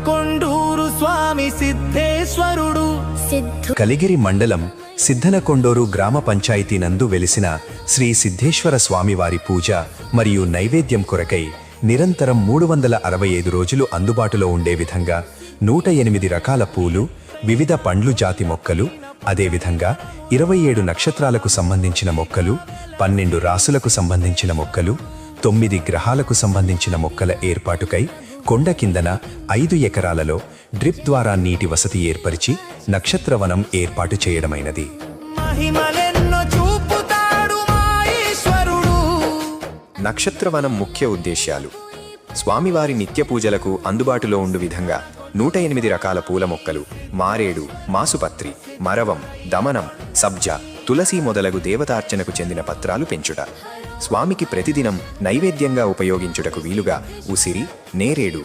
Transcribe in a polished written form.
కొండూరు స్వామి సిద్ధేశ్వరుడు. కలిగిరి మండలం సిద్ధనకొండూరు గ్రామ పంచాయతీ నందు వెలిసిన శ్రీ సిద్ధేశ్వర స్వామివారి పూజ మరియు నైవేద్యం కొరకై నిరంతరం 365 రోజులు అందుబాటులో ఉండే విధంగా 108 రకాల పూలు, వివిధ పండ్లు జాతి మొక్కలు, అదేవిధంగా 27 నక్షత్రాలకు సంబంధించిన మొక్కలు, 12 రాసులకు సంబంధించిన మొక్కలు, 9 గ్రహాలకు సంబంధించిన మొక్కల ఏర్పాటుకై కొండ కిందన 5 ఎకరాలలో డ్రిప్ ద్వారా నీటి వసతి ఏర్పరిచి నక్షత్రవనం ఏర్పాటు చేయడమైనది. మహిమలెన్నో చూపుతాడు మా ఈశ్వరుడు. నక్షత్రవనం ముఖ్య ఉద్దేశ్యాలు: స్వామివారి నిత్య పూజలకు అందుబాటులో ఉండు విధంగా 108 రకాల పూల మొక్కలు, మారేడు, మాసుపత్రి, మరవం, దమనం, సబ్జ, తులసి మొదలగు దేవతార్చనకు చెందిన పత్రాలు పెంచుట. స్వామికి ప్రతిదినం నైవేద్యంగా ఉపయోగించుటకు వీలుగా ఉసిరి, నేరేడు,